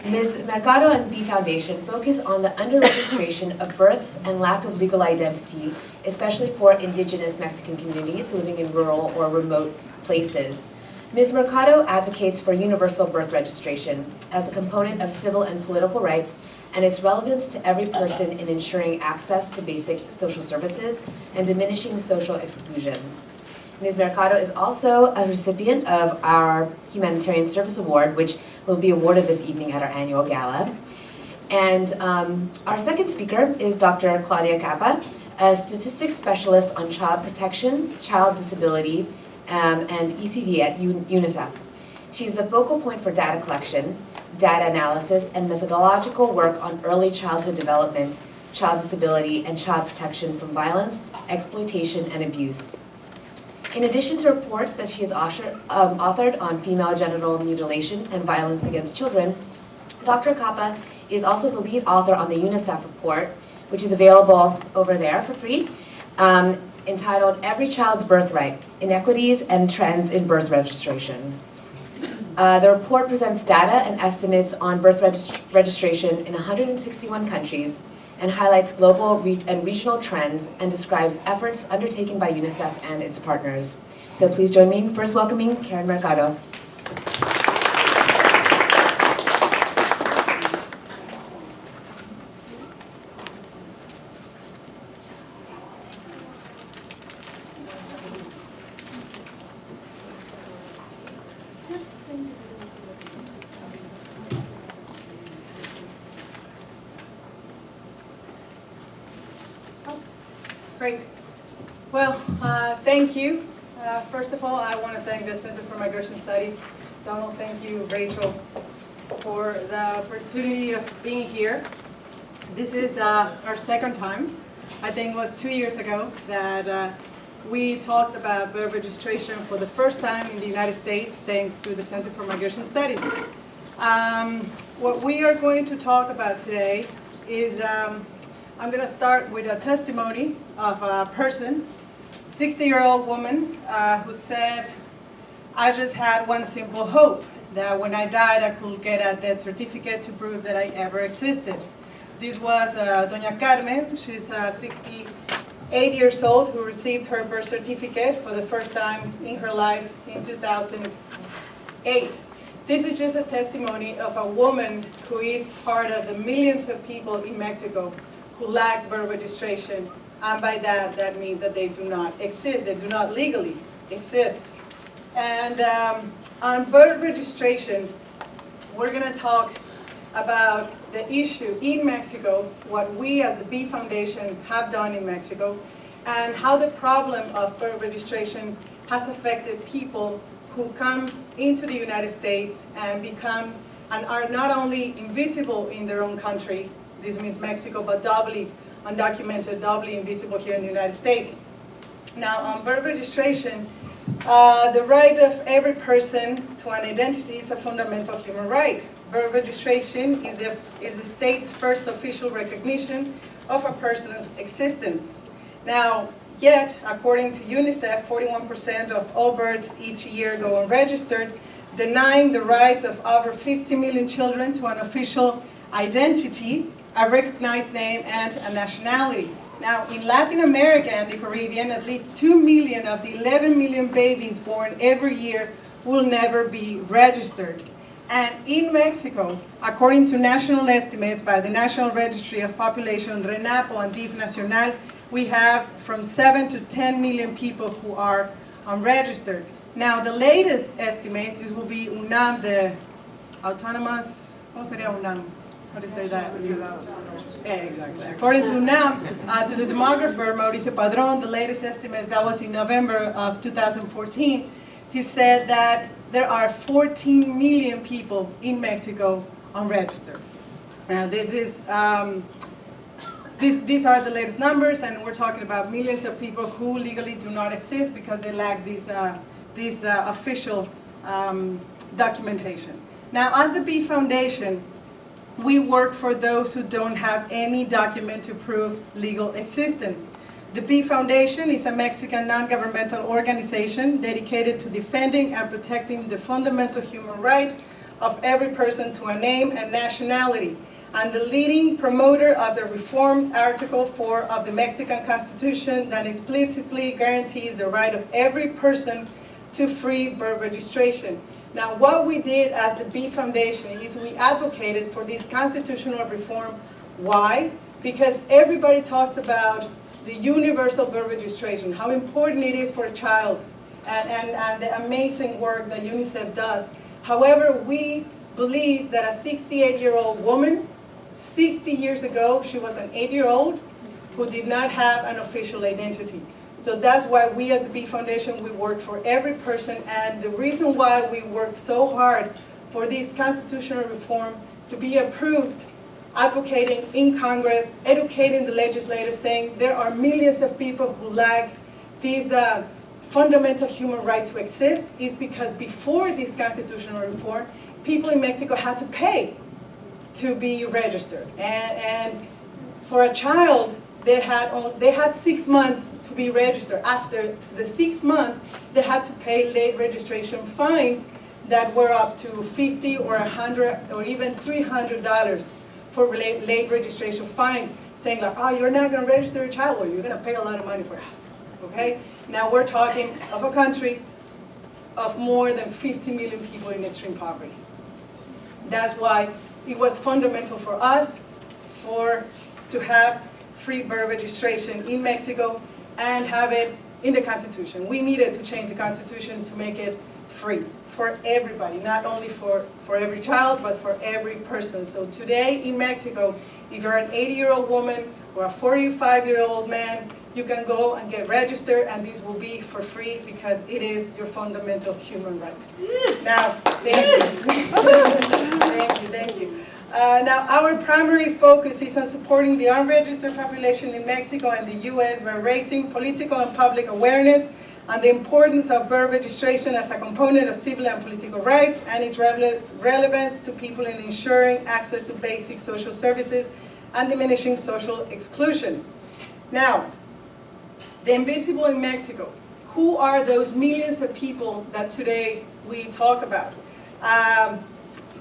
Ms. Mercado and Be Foundation focus on the under-registration of births and lack of legal identity, especially for indigenous Mexican communities living in rural or remote places. Ms. Mercado advocates for universal birth registration as a component of civil and political rights and its relevance to every person in ensuring access to basic social services and diminishing social exclusion. Ms. Mercado is also a recipient of our Humanitarian Service Award, which will be awarded this evening at our annual gala. And our second speaker is Dr. Claudia Cappa, a statistics specialist on child protection, child disability, and ECD at UNICEF. She's the focal point for data collection, data analysis, and methodological work on early childhood development, child disability, and child protection from violence, exploitation, and abuse. In addition to reports that she has authored on female genital mutilation and violence against children, Dr. Cappa is also the lead author on the UNICEF report, which is available over there for free, entitled Every Child's Birthright, Inequities and Trends in Birth Registration. The report presents data and estimates on birth registration in 161 countries and highlights global and regional trends and describes efforts undertaken by UNICEF and its partners. So please join me in first welcoming Karen Mercado. Great. Well, thank you. First of all, I want to thank the Center for Migration Studies. Donald, thank you, Rachel, for the opportunity of being here. This is our second time. I think it was 2 years ago that we talked about birth registration for the first time in the United States, thanks to the Center for Migration Studies. What we are going to talk about today is I'm going to start with a testimony of a person, 60-year-old woman, who said, I just had one simple hope, that when I died I could get a death certificate to prove that I ever existed. This was Doña Carmen. She's 68 years old, who received her birth certificate for the first time in her life in 2008. This is just a testimony of a woman who is part of the millions of people in Mexico who lack birth registration, and by that, that means that they do not exist, they do not legally exist. And on birth registration, we're going to talk about the issue in Mexico, what we as the Be Foundation have done in Mexico, and how the problem of birth registration has affected people who come into the United States and become and are not only invisible in their own country, this means Mexico, but doubly undocumented, doubly invisible here in the United States. Now, on birth registration, the right of every person to an identity is a fundamental human right. Birth registration is the state's first official recognition of a person's existence. Now, yet, according to UNICEF, 41% of all births each year go unregistered, denying the rights of over 50 million children to an official identity, a recognized name, and a nationality. Now, in Latin America and the Caribbean, at least 2 million of the 11 million babies born every year will never be registered. And in Mexico, according to national estimates by the National Registry of Population, RENAPO and DIF Nacional, we have from 7 to 10 million people who are unregistered. Now, the latest estimates, this will be UNAM, the autonomous, ¿cómo sería UNAM? How do you say that? Exactly. According to UNAM, to the demographer Mauricio Padrón, the latest estimates, that was in November of 2014, he said that there are 14 million people in Mexico unregistered. Now, this is these are the latest numbers, and we're talking about millions of people who legally do not exist because they lack this official documentation. Now, as the Be Foundation, we work for those who don't have any document to prove legal existence. The Be Foundation is a Mexican non-governmental organization dedicated to defending and protecting the fundamental human right of every person to a name and nationality, and the leading promoter of the reformed Article 4 of the Mexican Constitution that explicitly guarantees the right of every person to free birth registration. Now, what we did as the Be Foundation is we advocated for this constitutional reform. Why? Because everybody talks about the universal birth registration, how important it is for a child, and the amazing work that UNICEF does. However, we believe that a 68-year-old woman, 60 years ago, she was an 8-year-old who did not have an official identity. So that's why we at the Be Foundation, we work for every person, and the reason why we work so hard for this constitutional reform to be approved, advocating in Congress, educating the legislators, saying there are millions of people who lack these fundamental human right to exist, is because before this constitutional reform, people in Mexico had to pay to be registered. And for a child, they had 6 months to be registered. After the 6 months, they had to pay late registration fines that were up to $50 or $100 or even $300 for late registration fines, saying like, oh, you're not going to register your child, well, you're going to pay a lot of money for that. Okay? Now we're talking of a country of more than 50 million people in extreme poverty. That's why it was fundamental for us to have free birth registration in Mexico and have it in the Constitution. We needed to change the Constitution to make it free for everybody, not only for every child, but for every person. So today in Mexico, if you're an 80-year-old woman or a 45-year-old man, you can go and get registered, and this will be for free because it is your fundamental human right. Now, thank you. Thank you. Now, our primary focus is on supporting the unregistered population in Mexico and the U.S. by raising political and public awareness on the importance of birth registration as a component of civil and political rights and its relevance to people in ensuring access to basic social services and diminishing social exclusion. Now, the invisible in Mexico. Who are those millions of people that today we talk about?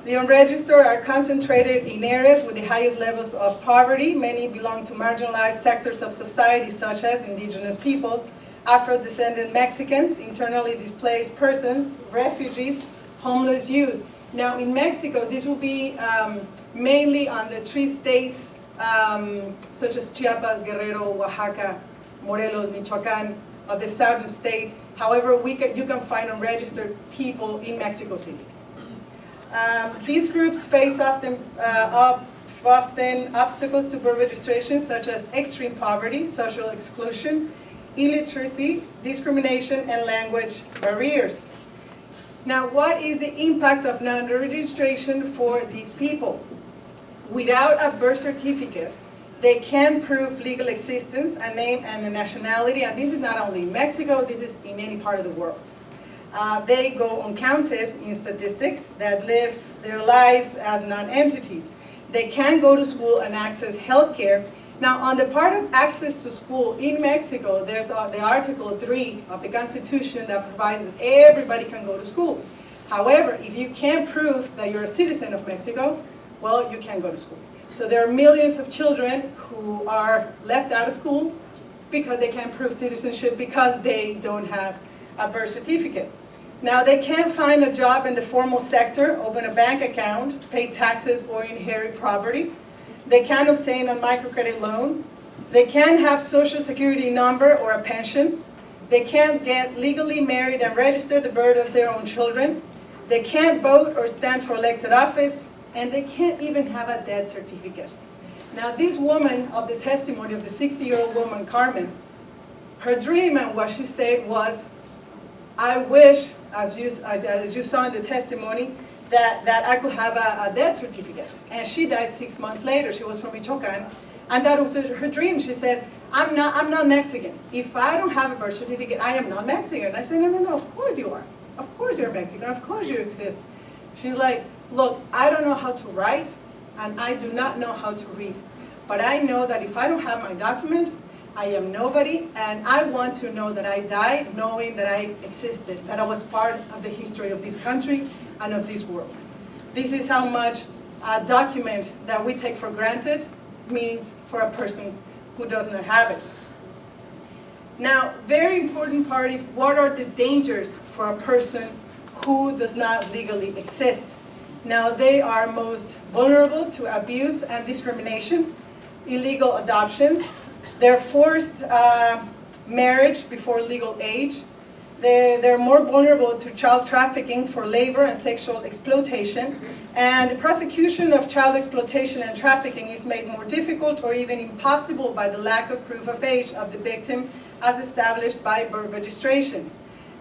The unregistered are concentrated in areas with the highest levels of poverty. Many belong to marginalized sectors of society, such as indigenous peoples, Afro-descendant Mexicans, internally displaced persons, refugees, homeless youth. Now in Mexico, this will be mainly on the 3 states, such as Chiapas, Guerrero, Oaxaca, Morelos, Michoacan, of the southern states. However, you can find unregistered people in Mexico City. These groups face often obstacles to birth registration, such as extreme poverty, social exclusion, illiteracy, discrimination, and language barriers. Now, what is the impact of non-registration for these people? Without a birth certificate, they can prove legal existence, a name and a nationality, and this is not only in Mexico, this is in any part of the world. They go uncounted in statistics that live their lives as non-entities. They can go to school and access health care. Now, on the part of access to school in Mexico, there's the Article 3 of the Constitution that provides that everybody can go to school. However, if you can't prove that you're a citizen of Mexico, well, you can't go to school. So there are millions of children who are left out of school because they can't prove citizenship because they don't have a birth certificate. Now, they can't find a job in the formal sector, open a bank account, pay taxes, or inherit property. They can't obtain a microcredit loan. They can't have social security number or a pension. They can't get legally married and register the birth of their own children. They can't vote or stand for elected office, and they can't even have a death certificate. Now, this woman of the testimony of the 60-year-old woman, Carmen, her dream and what she said was, I wish, as you saw in the testimony, that I could have a death certificate. And she died 6 months later. She was from Michoacan, and that was her dream. She said, I'm not Mexican. If I don't have a birth certificate, I am not Mexican. I said, no, of course you are. Of course you're Mexican. Of course you exist. She's like, look, I don't know how to write, and I do not know how to read. But I know that if I don't have my document, I am nobody, and I want to know that I died knowing that I existed, that I was part of the history of this country and of this world. this is how much a document that we take for granted means for a person who does not have it. Now, very important part is what are the dangers for a person who does not legally exist. Now, they are most vulnerable to abuse and discrimination, illegal adoptions, they're forced marriage before legal age, they're more vulnerable to child trafficking for labor and sexual exploitation, and the prosecution of child exploitation and trafficking is made more difficult or even impossible by the lack of proof of age of the victim as established by birth registration.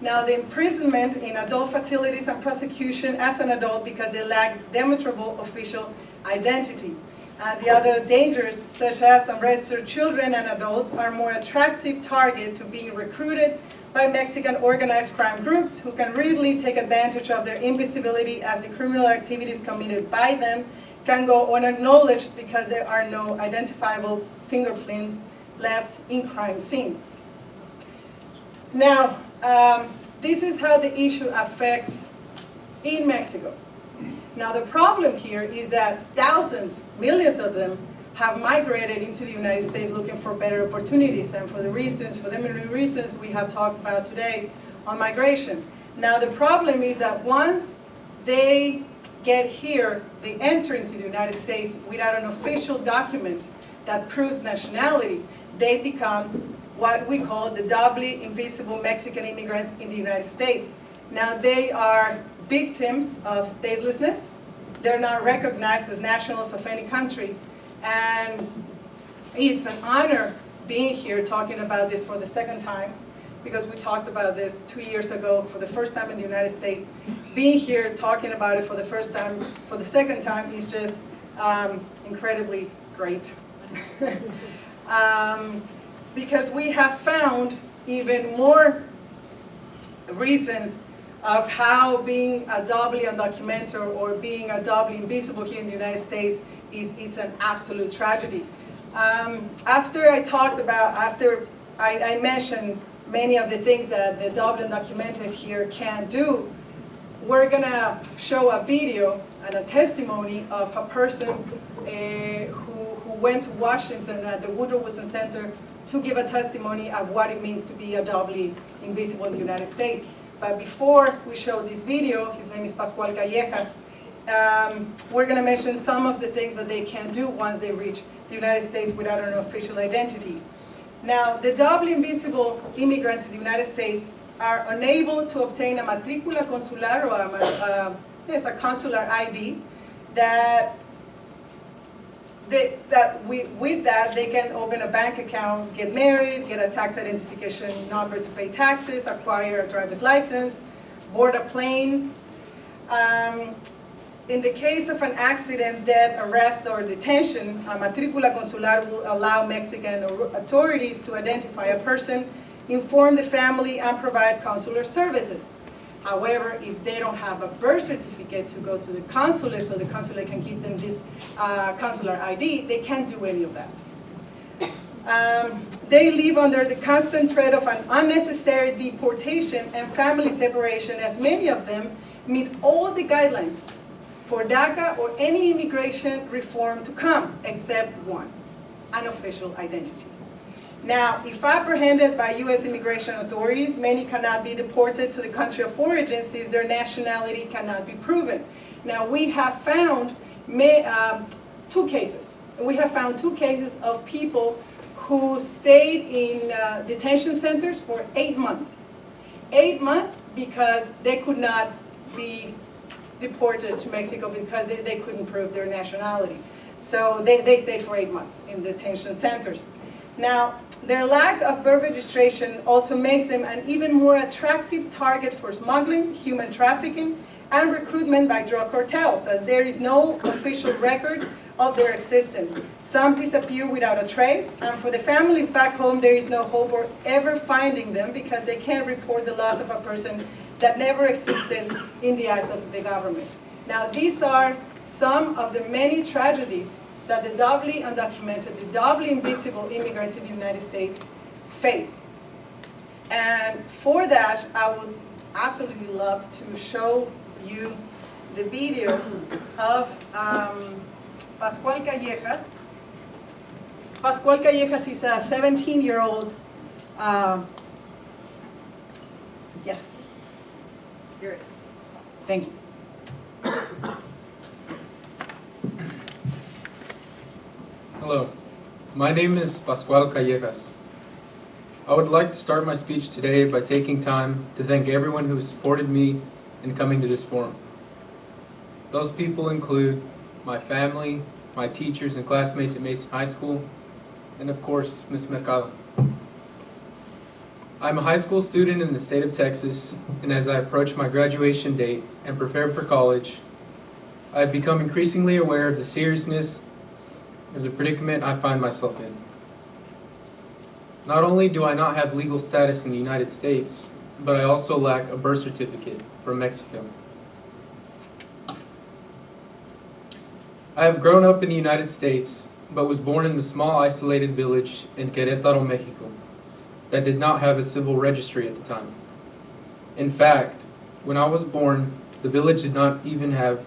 Now, the imprisonment in adult facilities and prosecution as an adult because they lack demonstrable official identity. And the other dangers, such as unregistered children and adults, are more attractive target to being recruited by Mexican organized crime groups who can readily take advantage of their invisibility as the criminal activities committed by them can go unacknowledged because there are no identifiable fingerprints left in crime scenes. Now, this is how the issue affects in Mexico. Now, the problem here is that thousands, millions of them have migrated into the United States looking for better opportunities, and for the many reasons we have talked about today on migration. Now, the problem is that once they get here, they enter into the United States without an official document that proves nationality, they become what we call the doubly invisible Mexican immigrants in the United States. Now, they are victims of statelessness. They're not recognized as nationals of any country. And it's an honor being here talking about this for the second time, because we talked about this 2 years ago for the first time in the United States. Being here talking about it for the second time is just incredibly great. Because we have found even more reasons of how being a doubly undocumented or being a doubly invisible here in the United States it's an absolute tragedy. After I mentioned many of the things that the doubly undocumented here can do, we're gonna show a video and a testimony of a person who went to Washington at the Woodrow Wilson Center to give a testimony of what it means to be a doubly invisible in the United States. But before we show this video, his name is Pascual Callejas, we're going to mention some of the things that they can do once they reach the United States without an official identity. Now, the doubly invisible immigrants in the United States are unable to obtain a matrícula consular or a consular ID with that they can open a bank account, get married, get a tax identification number to pay taxes, acquire a driver's license, board a plane. In the case of an accident, death, arrest, or detention, a matrícula consular will allow Mexican authorities to identify a person, inform the family, and provide consular services. However, if they don't have a birth certificate to go to the consulate so the consulate can give them this consular ID, they can't do any of that. They live under the constant threat of an unnecessary deportation and family separation, as many of them meet all the guidelines for DACA or any immigration reform to come, except one, an official identity. Now, if apprehended by U.S. immigration authorities, many cannot be deported to the country of origin since their nationality cannot be proven. Now, we have found two cases. We have found 2 cases of people who stayed in detention centers for 8 months. 8 months because they could not be deported to Mexico because they couldn't prove their nationality. So they stayed for 8 months in detention centers. Now, their lack of birth registration also makes them an even more attractive target for smuggling, human trafficking, and recruitment by drug cartels, as there is no official record of their existence. Some disappear without a trace, and for the families back home, there is no hope of ever finding them because they can't report the loss of a person that never existed in the eyes of the government. Now, these are some of the many tragedies that the doubly undocumented, the doubly invisible immigrants in the United States face. And for that, I would absolutely love to show you the video of Pascual Callejas. Pascual Callejas is a 17-year-old, yes, here it is. Thank you. Hello, my name is Pascual Callejas. I would like to start my speech today by taking time to thank everyone who has supported me in coming to this forum. Those people include my family, my teachers and classmates at Mason High School, and of course, Ms. Mercado. I'm a high school student in the state of Texas, and as I approach my graduation date and prepare for college, I have become increasingly aware of the seriousness of the predicament I find myself in. Not only do I not have legal status in the United States, but I also lack a birth certificate from Mexico. I have grown up in the United States, but was born in the small isolated village in Querétaro, Mexico, that did not have a civil registry at the time. In fact, when I was born, the village did not even have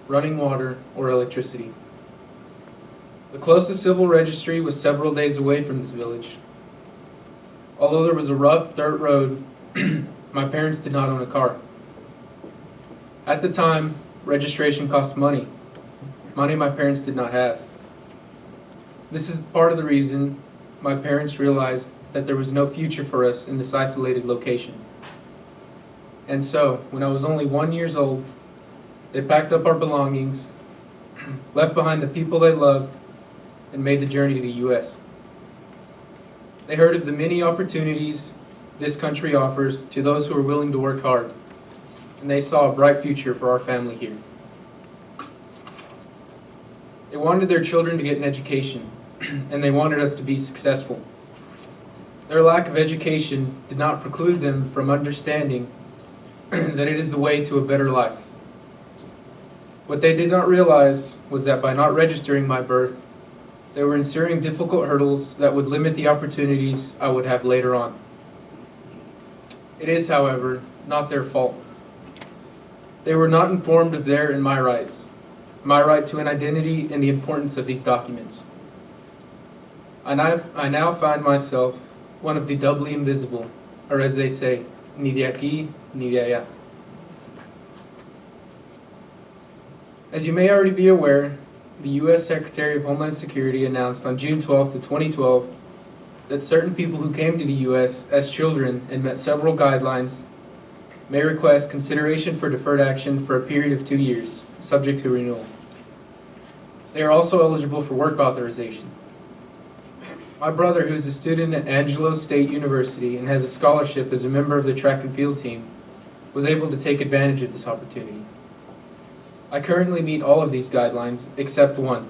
running water or electricity. The closest civil registry was several days away from this village. Although there was a rough dirt road, my parents did not own a car. At the time, registration cost money my parents did not have. This is part of the reason my parents realized that there was no future for us in this isolated location. And so, when I was only 1 year old, they packed up our belongings, left behind the people they loved, and made the journey to the U.S. They heard of the many opportunities this country offers to those who are willing to work hard, and they saw a bright future for our family here. They wanted their children to get an education, and they wanted us to be successful. Their lack of education did not preclude them from understanding that it is the way to a better life. What they did not realize was that by not registering my birth, they were ensuring difficult hurdles that would limit the opportunities I would have later on. It is, however, not their fault. They were not informed of their and my rights, my right to an identity and the importance of these documents. I now find myself one of the doubly invisible, or as they say, ni de aquí, ni de allá. As you may already be aware, the U.S. Secretary of Homeland Security announced on June 12, 2012, that certain people who came to the U.S. as children and met several guidelines may request consideration for deferred action for a period of 2 years, subject to renewal. They are also eligible for work authorization. My brother, who is a student at Angelo State University and has a scholarship as a member of the track and field team, was able to take advantage of this opportunity. I currently meet all of these guidelines except one.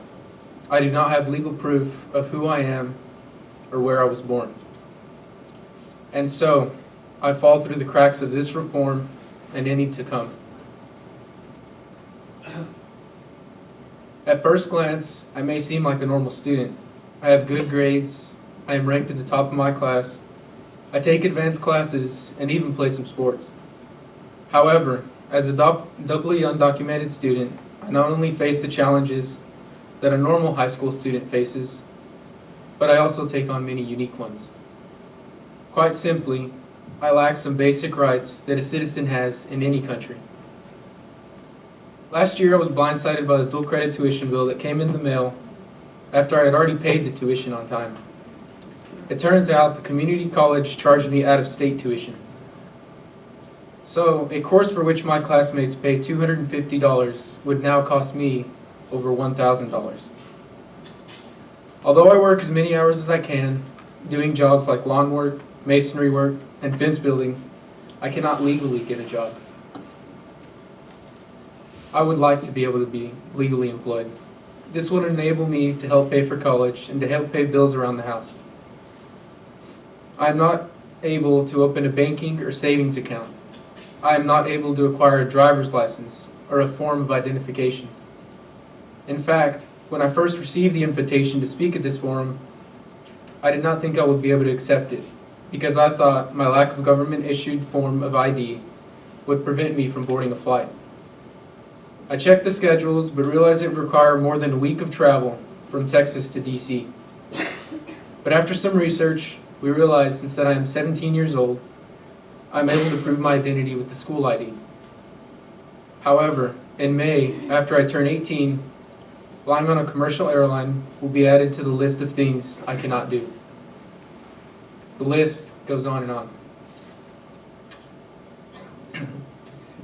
I do not have legal proof of who I am or where I was born. And so, I fall through the cracks of this reform and any to come. At first glance, I may seem like a normal student. I have good grades, I am ranked at the top of my class, I take advanced classes, and even play some sports. However, as a doubly undocumented student, I not only face the challenges that a normal high school student faces, but I also take on many unique ones. Quite simply, I lack some basic rights that a citizen has in any country. Last year I was blindsided by the dual credit tuition bill that came in the mail after I had already paid the tuition on time. It turns out the community college charged me out-of-state tuition. So, a course for which my classmates paid $250 would now cost me over $1,000. Although I work as many hours as I can, doing jobs like lawn work, masonry work, and fence building, I cannot legally get a job. I would like to be able to be legally employed. This would enable me to help pay for college and to help pay bills around the house. I am not able to open a banking or savings account. I am not able to acquire a driver's license or a form of identification. In fact, when I first received the invitation to speak at this forum, I did not think I would be able to accept it because I thought my lack of government-issued form of ID would prevent me from boarding a flight. I checked the schedules, but realized it would require more than a week of travel from Texas to DC. But after some research, we realized since that I am 17 years old, I'm able to prove my identity with the school ID. However, in May, after I turn 18, flying on a commercial airline will be added to the list of things I cannot do. The list goes on and on.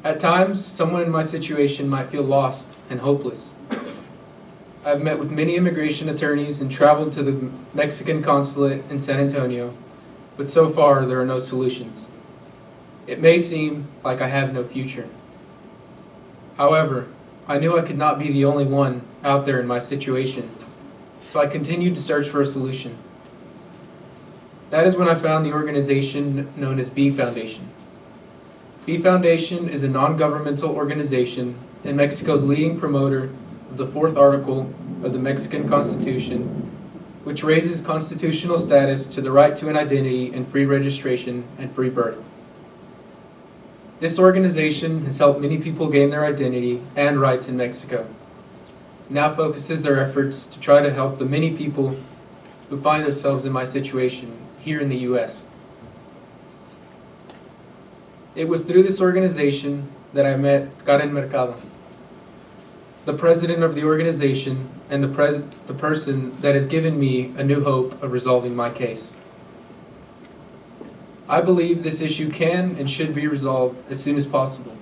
At times, someone in my situation might feel lost and hopeless. I've met with many immigration attorneys and traveled to the Mexican consulate in San Antonio, but so far there are no solutions. It may seem like I have no future. However, I knew I could not be the only one out there in my situation, so I continued to search for a solution. That is when I found the organization known as Be Foundation. Be Foundation is a non-governmental organization and Mexico's leading promoter of the 4th article of the Mexican Constitution, which raises constitutional status to the right to an identity and free registration and free birth. This organization has helped many people gain their identity and rights in Mexico. It now focuses their efforts to try to help the many people who find themselves in my situation here in the U.S. It was through this organization that I met Karen Mercado, the president of the organization and the person that has given me a new hope of resolving my case. I believe this issue can and should be resolved as soon as possible.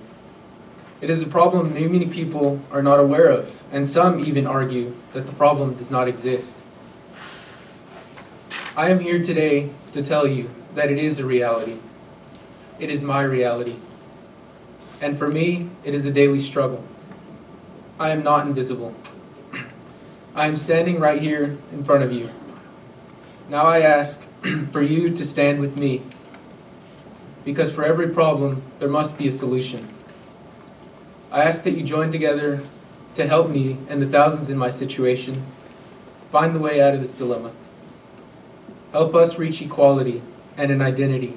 It is a problem many people are not aware of, and some even argue that the problem does not exist. I am here today to tell you that it is a reality. It is my reality. And for me, it is a daily struggle. I am not invisible. I am standing right here in front of you. Now I ask for you to stand with me, because for every problem, there must be a solution. I ask that you join together to help me and the thousands in my situation find the way out of this dilemma. Help us reach equality and an identity.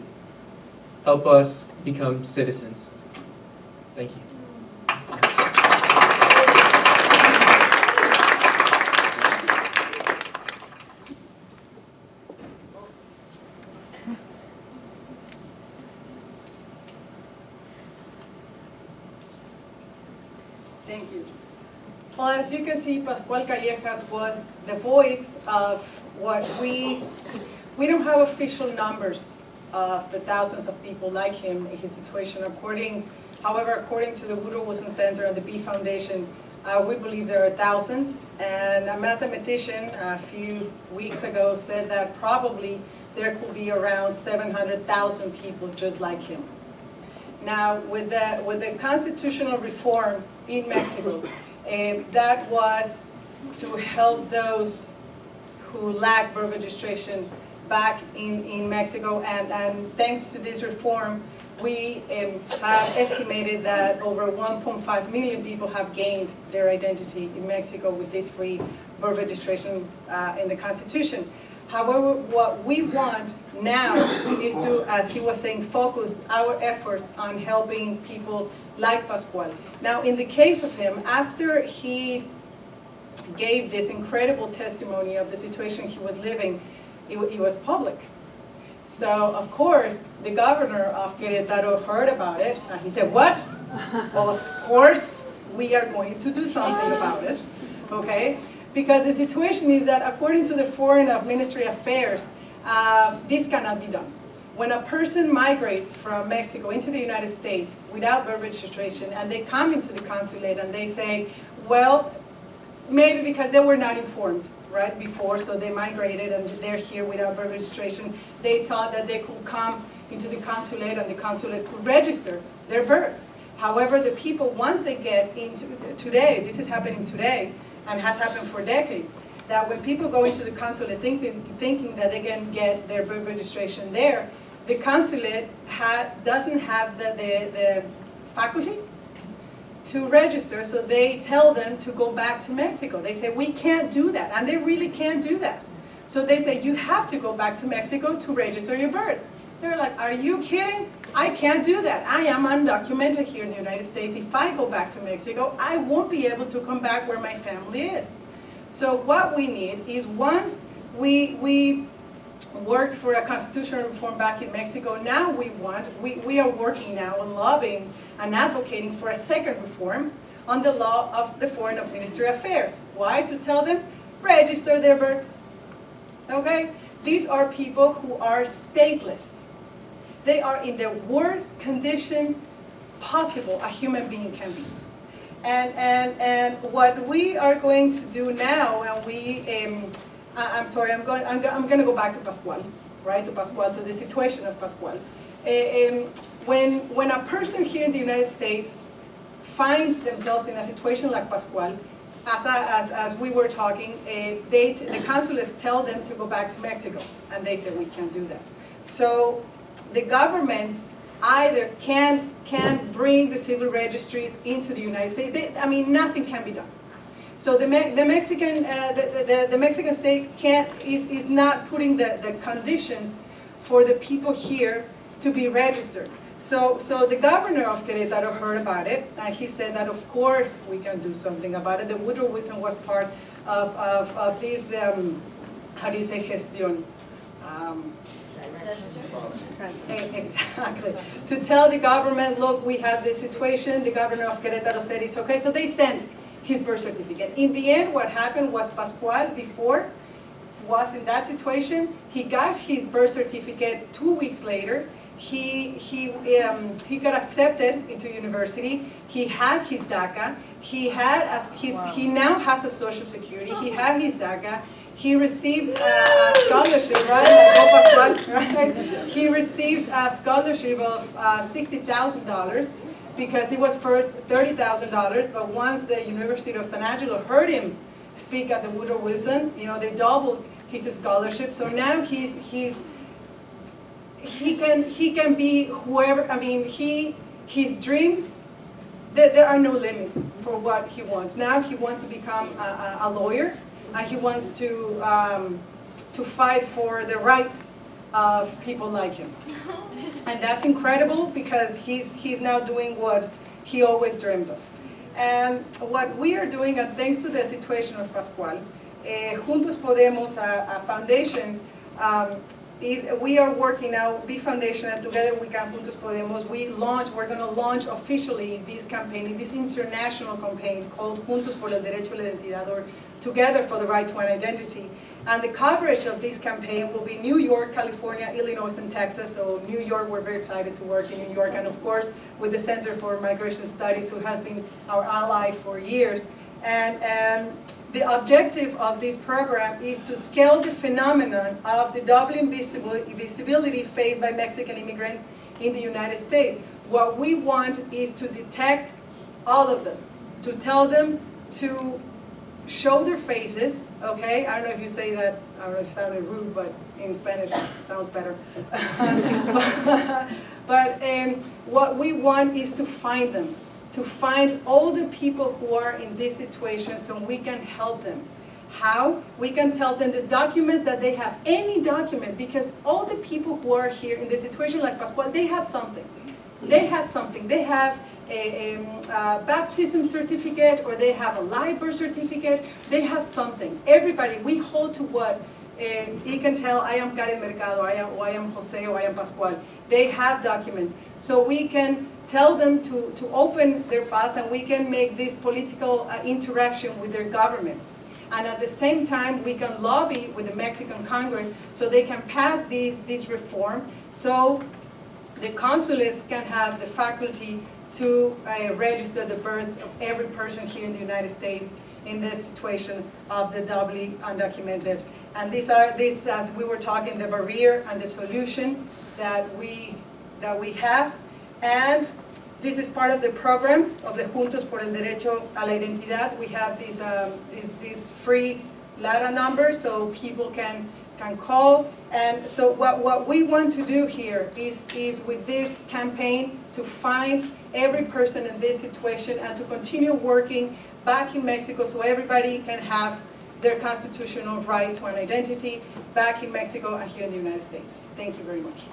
Help us become citizens. Thank you. Thank you. Well, as you can see, Pascual Callejas was the voice of what we don't have official numbers of the thousands of people like him in his situation. However, according to the Woodrow Wilson Center and the Be Foundation, we believe there are thousands. And a mathematician a few weeks ago said that probably there could be around 700,000 people just like him. Now, with the constitutional reform in Mexico, that was to help those who lack birth registration back in Mexico, and thanks to this reform, we have estimated that over 1.5 million people have gained their identity in Mexico with this free birth registration in the Constitution. However, what we want now is to, as he was saying, focus our efforts on helping people like Pascual. Now, in the case of him, after he gave this incredible testimony of the situation he was living, it was public. So, of course, the governor of Querétaro heard about it, and he said, what? Well, of course, we are going to do something about it, okay? Because the situation is that according to the Foreign Ministry Affairs, this cannot be done. When a person migrates from Mexico into the United States without birth registration, and they come into the consulate and they say, well, maybe because they were not informed, right, before, so they migrated and they're here without birth registration, they thought that they could come into the consulate and the consulate could register their births. However, the people, once they get into, today, this is happening today, and has happened for decades, that when people go into the consulate thinking that they can get their birth registration there, the consulate doesn't have the faculty to register, so they tell them to go back to Mexico. They say, we can't do that, and they really can't do that. So they say, you have to go back to Mexico to register your birth. They're like, are you kidding? I can't do that. I am undocumented here in the United States. If I go back to Mexico, I won't be able to come back where my family is. So what we need is, once we worked for a constitutional reform back in Mexico, now we are working now on lobbying and advocating for a second reform on the law of the Foreign Ministry Affairs. Why? To tell them, register their births. Okay? These are people who are stateless. They are in the worst condition possible a human being can be. And what we are going to do now, and we, I'm sorry, I'm going to go back to Pascual, right? To the situation of Pascual. When a person here in the United States finds themselves in a situation like Pascual, as we were talking, the consulates tell them to go back to Mexico, and they say we can't do that. So the governments either can't bring the civil registries into the United States. Nothing can be done. So the Mexican state is not putting the conditions for the people here to be registered. So the governor of Querétaro heard about it, and he said that of course we can do something about it. The Woodrow Wilson was part of this, how do you say, gestión? Exactly. To tell the government, look, we have this situation. The governor of Querétaro said it's okay, so they sent his birth certificate. In the end, what happened was Pascual, before, was in that situation. He got his birth certificate 2 weeks later. He got accepted into university. He had his DACA. He now has a Social Security. He had his DACA. He received a scholarship, right? He received a scholarship of $60,000 because it was first $30,000, but once the University of San Angelo heard him speak at the Woodrow Wilson, they doubled his scholarship. So now he can be whoever. His dreams, there are no limits for what he wants. Now he wants to become a lawyer. He wants to fight for the rights of people like him. And that's incredible because he's now doing what he always dreamed of. And what we are doing, and thanks to the situation of Pascual, Juntos Podemos, a foundation, we are working now, Be Foundation, and together with Juntos Podemos, we're going to launch officially this campaign, this international campaign called Juntos por el Derecho a la Identidad, or Together for the Right to an Identity. And the coverage of this campaign will be New York, California, Illinois, and Texas. So New York, we're very excited to work in New York, and of course with the Center for Migration Studies, who has been our ally for years. And the objective of this program is to scale the phenomenon of the double invisibility faced by Mexican immigrants in the United States. What we want is to detect all of them, to tell them to show their faces, okay? I don't know if you say that, I don't know if it sounded rude, but in Spanish it sounds better. but what we want is to find them, to find all the people who are in this situation so we can help them. How? We can tell them the documents that they have, any document, because all the people who are here in this situation like Pascual, they have something. They have something. They have a baptism certificate, or they have a live birth certificate. They have something. Everybody, we hold to what you can tell, I am Karen Mercado, I am Jose, or I am Pascual. They have documents. So we can tell them to open their files, and we can make this political interaction with their governments. And at the same time, we can lobby with the Mexican Congress so they can pass this reform, so the consulates can have the faculty to register the births of every person here in the United States in this situation of the doubly undocumented. And these, as we were talking, the barrier and the solution that we have. And this is part of the program of the Juntos por el Derecho a la Identidad. We have these free LADA numbers so people can call. And so what we want to do here is with this campaign to find every person in this situation and to continue working back in Mexico so everybody can have their constitutional right to an identity back in Mexico and here in the United States. Thank you very much.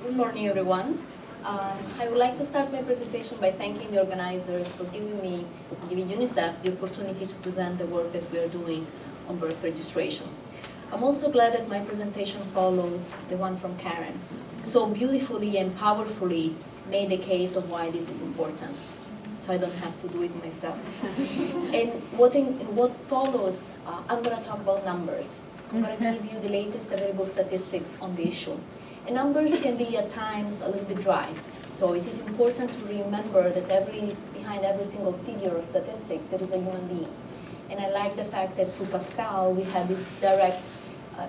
Good morning, everyone. I would like to start my presentation by thanking the organizers for giving UNICEF the opportunity to present the work that we are doing on birth registration. I'm also glad that my presentation follows the one from Karen, so beautifully and powerfully made the case of why this is important, so I don't have to do it myself. And what follows, I'm going to talk about numbers. I'm going to give you the latest available statistics on the issue. And numbers can be at times a little bit dry, so it is important to remember that behind every single figure or statistic there is a human being. And I like the fact that through Pascal we have this direct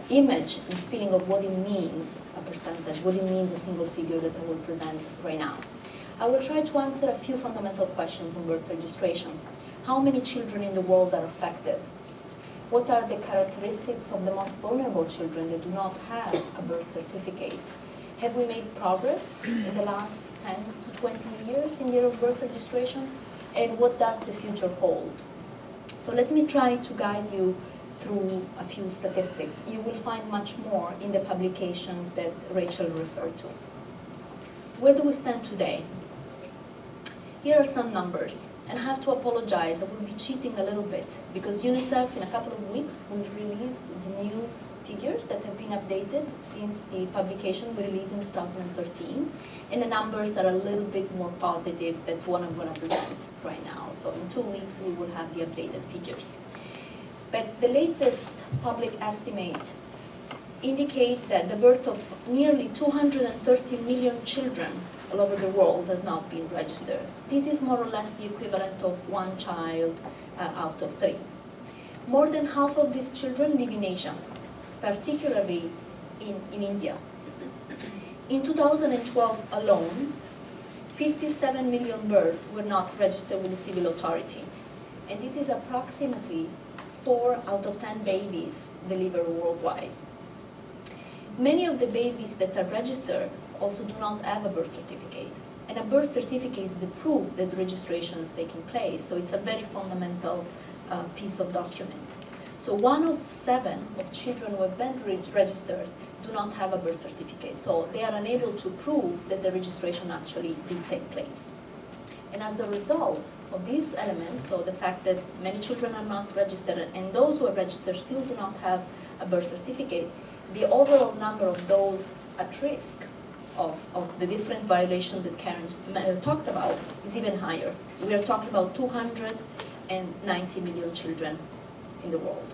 image and feeling of what it means, a percentage, what it means, a single figure that I will present right now. I will try to answer a few fundamental questions on birth registration. How many children in the world are affected? What are the characteristics of the most vulnerable children that do not have a birth certificate? Have we made progress in the last 10 to 20 years in the area of birth registration? And what does the future hold? So let me try to guide you through a few statistics. You will find much more in the publication that Rachel referred to. Where do we stand today? Here are some numbers. And I have to apologize, I will be cheating a little bit, because UNICEF in a couple of weeks will release the new figures that have been updated since the publication we released in 2013. And the numbers are a little bit more positive than what I'm going to present right now. So in 2 weeks we will have the updated figures. But the latest public estimate indicate that the birth of nearly 230 million children all over the world has not been registered. This is more or less the equivalent of one child out of 3. More than half of these children live in Asia, particularly in India. In 2012 alone, 57 million births were not registered with the civil authority. And this is approximately 4 out of 10 babies delivered worldwide. Many of the babies that are registered also do not have a birth certificate. And a birth certificate is the proof that registration is taking place, so it's a very fundamental piece of document. So 1 of 7 of children who have been registered do not have a birth certificate, so they are unable to prove that the registration actually did take place. And as a result of these elements, so the fact that many children are not registered and those who are registered still do not have a birth certificate, the overall number of those at risk of the different violations that Karen talked about is even higher. We are talking about 290 million children in the world.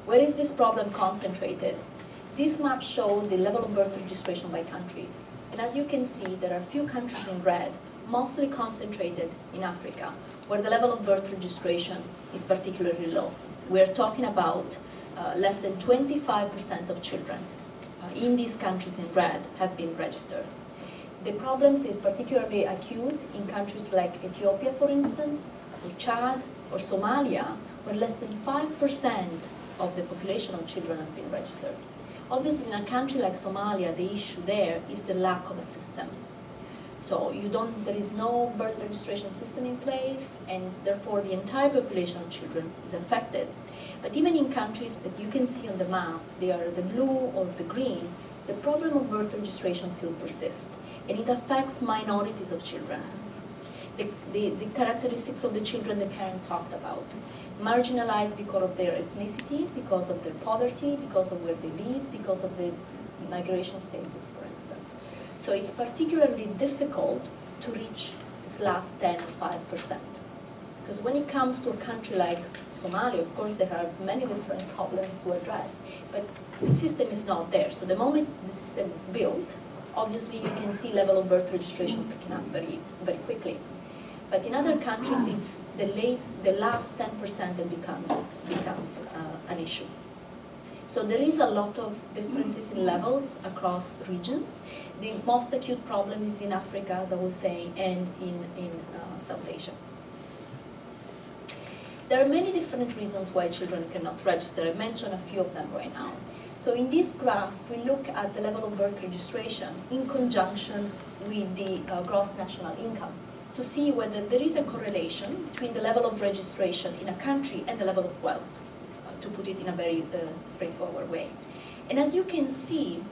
Where is this problem concentrated? This map shows the level of birth registration by countries. And as you can see, there are a few countries in red, mostly concentrated in Africa, where the level of birth registration is particularly low. We're talking about less than 25% of children in these countries in red have been registered. The problem is particularly acute in countries like Ethiopia, for instance, or Chad, or Somalia, where less than 5% of the population of children has been registered. Obviously, in a country like Somalia, the issue there is the lack of a system. So there is no birth registration system in place, and therefore the entire population of children is affected. But even in countries that you can see on the map, they are the blue or the green, the problem of birth registration still persists, and it affects minorities of children. The characteristics of the children that Karen talked about, marginalized because of their ethnicity, because of their poverty, because of where they live, because of their migration status, for instance. So it's particularly difficult to reach this last 10 or 5%. Because when it comes to a country like Somalia, of course, there are many different problems to address, but the system is not there. So the moment the system is built, obviously you can see level of birth registration picking up very, very quickly. But in other countries, it's the last 10% that becomes an issue. So there is a lot of differences in levels across regions. The most acute problem is in Africa, as I was saying, and in South Asia. There are many different reasons why children cannot register. I mentioned a few of them right now. So in this graph, we look at the level of birth registration in conjunction with the gross national income to see whether there is a correlation between the level of registration in a country and the level of wealth, to put it in a very straightforward way. And as you can see,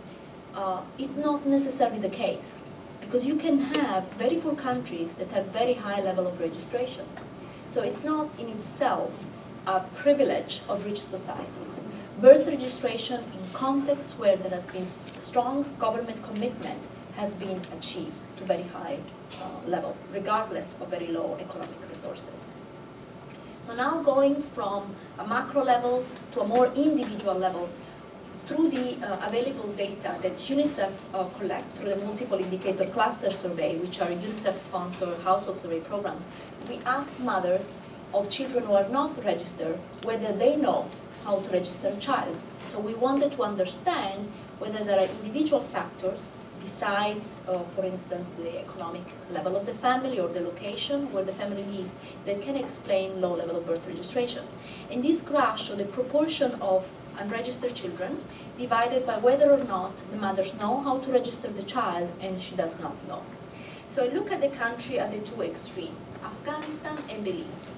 it's not necessarily the case, because you can have very poor countries that have very high level of registration. So it's not in itself a privilege of rich societies. Birth registration in contexts where there has been strong government commitment has been achieved to very high level, regardless of very low economic resources. So now going from a macro level to a more individual level, through the available data that UNICEF collect through the multiple indicator cluster survey, which are UNICEF-sponsored household survey programs, we asked mothers of children who are not registered whether they know how to register a child. So we wanted to understand whether there are individual factors besides, for instance, the economic level of the family or the location where the family lives that can explain low level of birth registration. And this graph shows the proportion of unregistered children divided by whether or not the mothers know how to register the child and she does not know. So I look at the country at the two extremes, Afghanistan and Belize.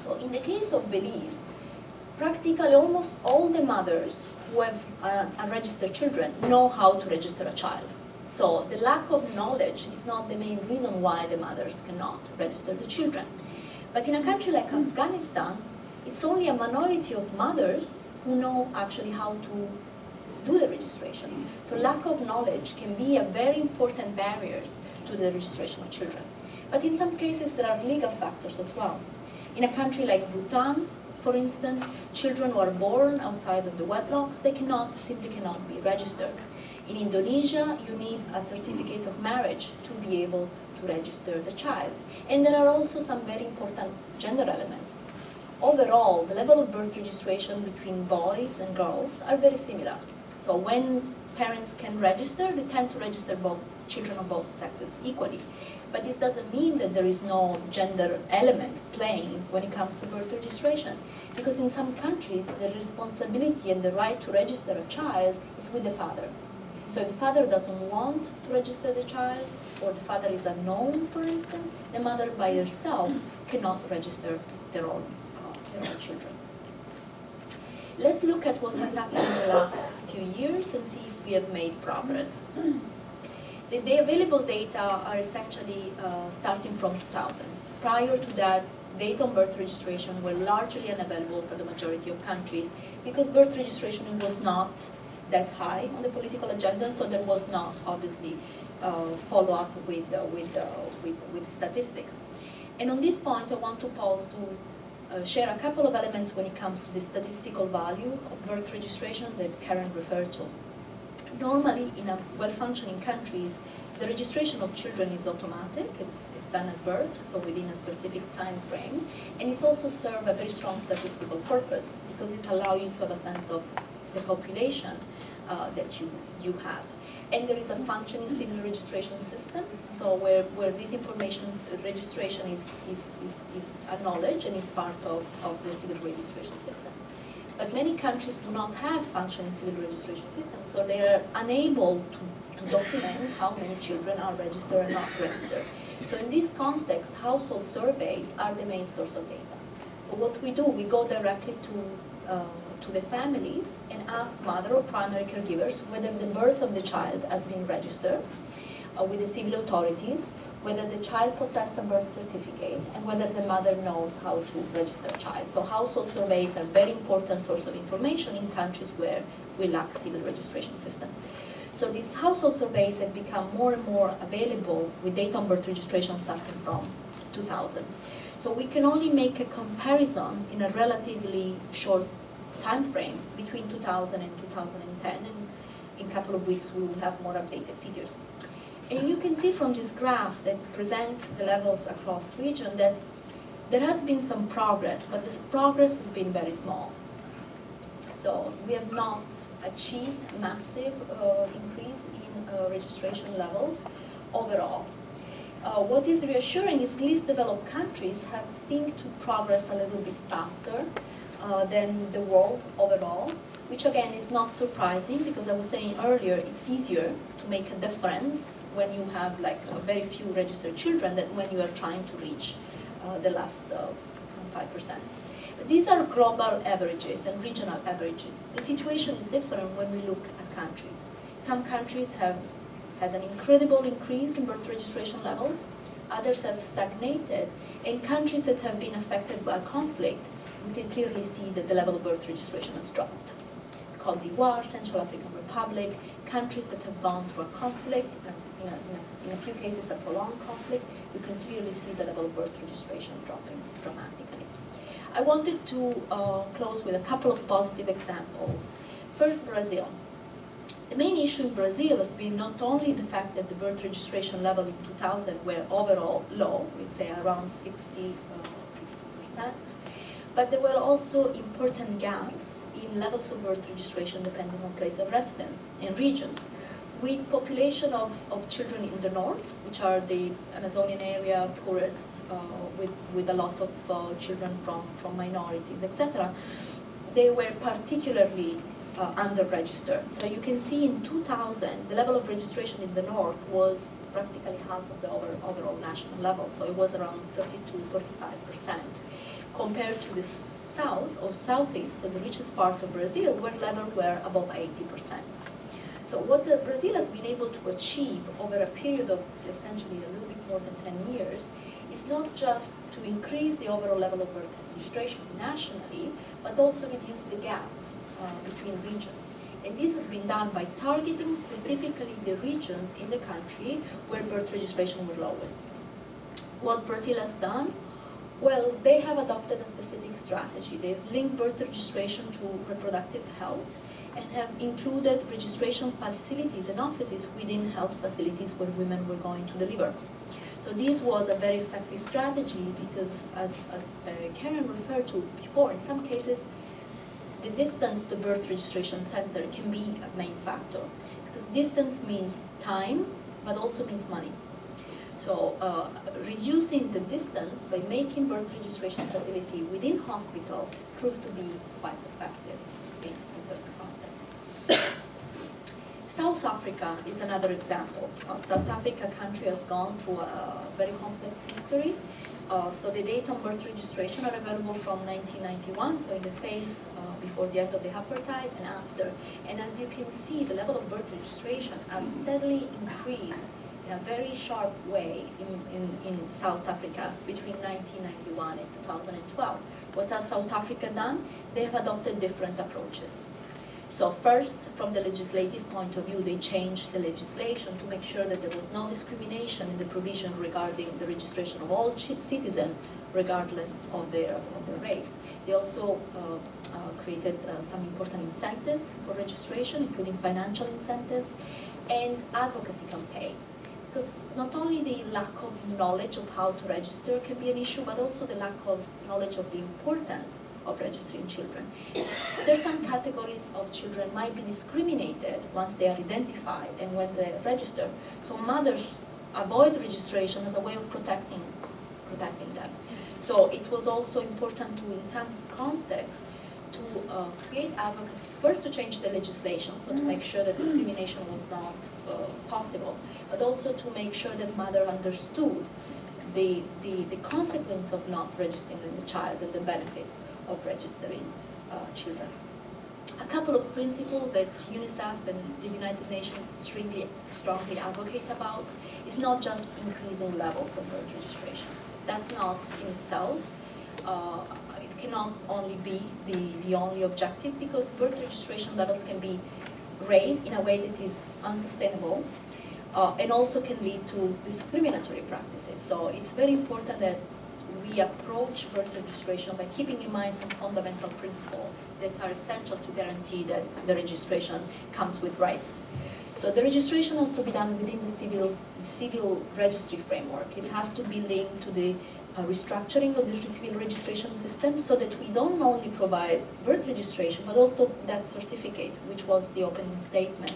So in the case of Belize, practically almost all the mothers who have unregistered children know how to register a child. So the lack of knowledge is not the main reason why the mothers cannot register the children. But in a country like Afghanistan, it's only a minority of mothers who know actually how to do the registration. So lack of knowledge can be a very important barrier to the registration of children. But in some cases, there are legal factors as well. In a country like Bhutan, for instance, children who are born outside of the wedlocks, they simply cannot be registered. In Indonesia, you need a certificate of marriage to be able to register the child. And there are also some very important gender elements. Overall, the level of birth registration between boys and girls are very similar. So when parents can register, they tend to register both children of both sexes equally. But this doesn't mean that there is no gender element playing when it comes to birth registration. Because in some countries, the responsibility and the right to register a child is with the father. So if the father doesn't want to register the child, or the father is unknown, for instance, the mother by herself cannot register their own children. Let's look at what has happened in the last few years and see if we have made progress. The available data are essentially starting from 2000. Prior to that, data on birth registration were largely unavailable for the majority of countries because birth registration was not that high on the political agenda, so there was not obviously follow-up with statistics. And on this point, I want to pause to share a couple of elements when it comes to the statistical value of birth registration that Karen referred to. Normally, in a well-functioning countries, the registration of children is automatic. It's done at birth, so within a specific time frame. And it's also served a very strong statistical purpose because it allows you to have a sense of the population that you have. And there is a functioning civil registration system, so where this information registration is acknowledged and is part of the civil registration system. But many countries do not have functioning civil registration systems, so they are unable to document how many children are registered or not registered. So in this context, household surveys are the main source of data. So what we do, we go directly to the families and ask mother or primary caregivers whether the birth of the child has been registered with the civil authorities, whether the child possesses a birth certificate, and whether the mother knows how to register a child. So household surveys are a very important source of information in countries where we lack civil registration system. So these household surveys have become more and more available with data on birth registration starting from 2000. So we can only make a comparison in a relatively short time frame between 2000 and 2010, and in a couple of weeks we will have more updated figures. And you can see from this graph that presents the levels across region that there has been some progress, but this progress has been very small. So we have not achieved massive increase in registration levels overall. What is reassuring is least developed countries have seemed to progress a little bit faster than the world overall, which again is not surprising because I was saying earlier it's easier to make a difference when you have like very few registered children than when you are trying to reach the last 5%. But these are global averages and regional averages. The situation is different when we look at countries. Some countries have had an incredible increase in birth registration levels, others have stagnated. In countries that have been affected by conflict, we can clearly see that the level of birth registration has dropped. Cote d'Ivoire, Central African Republic, countries that have gone through a conflict, in a few cases a prolonged conflict, you can clearly see the level of birth registration dropping dramatically. I wanted to close with a couple of positive examples. First, Brazil. The main issue in Brazil has been not only the fact that the birth registration level in 2000 were overall low, we'd say around 60%, but there were also important gaps in levels of birth registration depending on place of residence in regions, with population of children in the north, which are the Amazonian area, poorest, with a lot of children from minorities, etc. They were particularly under-registered. So you can see in 2000, the level of registration in the north was practically half of the overall national level. So it was around 32-35%. Compared to the south or southeast, so the richest part of Brazil, where levels were above 80%. So what Brazil has been able to achieve over a period of essentially a little bit more than 10 years is not just to increase the overall level of birth registration nationally, but also reduce the gaps between regions. And this has been done by targeting specifically the regions in the country where birth registration were lowest. What Brazil has done? Well, they have adopted a specific strategy. They've linked birth registration to reproductive health and have included registration facilities and offices within health facilities where women were going to deliver. So this was a very effective strategy because, as Karen referred to before, in some cases, the distance to the birth registration center can be a main factor, because distance means time, but also means money. So reducing the distance by making birth registration facility within hospital proved to be quite effective in certain contexts. South Africa is another example. South Africa country has gone through a very complex history. So the data on birth registration are available from 1991, so in the phase before the end of the apartheid and after. And as you can see, the level of birth registration has steadily increased in a very sharp way in South Africa between 1991 and 2012. What has South Africa done? They have adopted different approaches. So first, from the legislative point of view, they changed the legislation to make sure that there was no discrimination in the provision regarding the registration of all citizens, regardless of their race. They also created some important incentives for registration, including financial incentives and advocacy campaigns. Because not only the lack of knowledge of how to register can be an issue, but also the lack of knowledge of the importance of registering children. Certain categories of children might be discriminated once they are identified and when they register. So mothers avoid registration as a way of protecting them. So it was also important to, in some contexts, to create advocacy, first to change the legislation, so to make sure that discrimination was not possible, but also to make sure that mother understood the consequence of not registering the child and the benefit of registering children. A couple of principles that UNICEF and the United Nations strongly advocate about is not just increasing levels of birth registration. That's not in itself. It cannot only be the only objective, because birth registration levels can be raised in a way that is unsustainable and also can lead to discriminatory practices. So it's very important that we approach birth registration by keeping in mind some fundamental principles that are essential to guarantee that the registration comes with rights. So the registration has to be done within the civil registry framework. It has to be linked to the restructuring of the civil registration system, so that we don't only provide birth registration, but also that certificate, which was the opening statement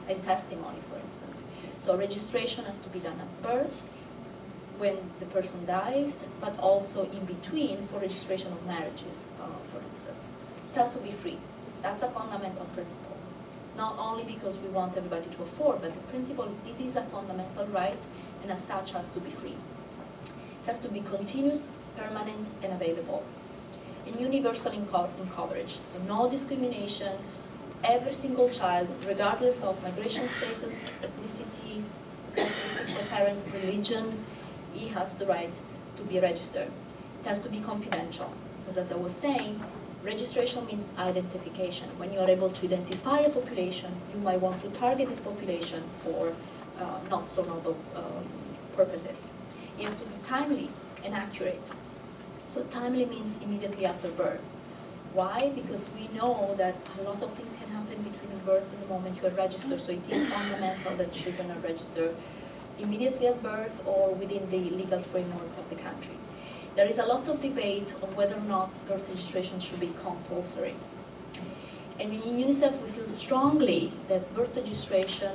and testimony, for instance. So registration has to be done at birth, when the person dies, but also in between for registration of marriages, for instance. It has to be free. That's a fundamental principle. Not only because we want everybody to afford, but the principle is this is a fundamental right, and as such has to be free. It has to be continuous, permanent, and available. And universal in coverage, so no discrimination every single child, regardless of migration status, ethnicity, characteristics of parents, religion, he has the right to be registered. It has to be confidential, because as I was saying, registration means identification. When you are able to identify a population, you might want to target this population for not so noble purposes. It has to be timely and accurate. So timely means immediately after birth. Why? Because we know that a lot of things can happen between birth and the moment you are registered, so it is fundamental that children are registered immediately at birth or within the legal framework of the country. There is a lot of debate on whether or not birth registration should be compulsory. And in UNICEF, we feel strongly that birth registration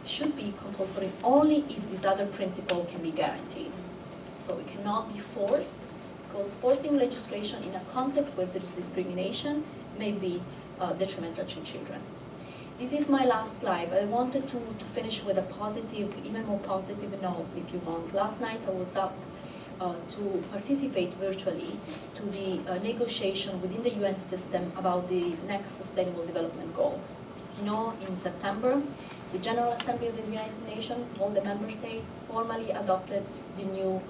should be compulsory only if this other principle can be guaranteed. So it cannot be forced, because forcing legislation in a context where there is discrimination may be detrimental to children. This is my last slide, but I wanted to finish with a positive, even more positive note, if you want. Last night I was up to participate virtually to the negotiation within the UN system about the next Sustainable Development Goals. As you know, in September, the General Assembly of the United Nations, all the member states, formally adopted the new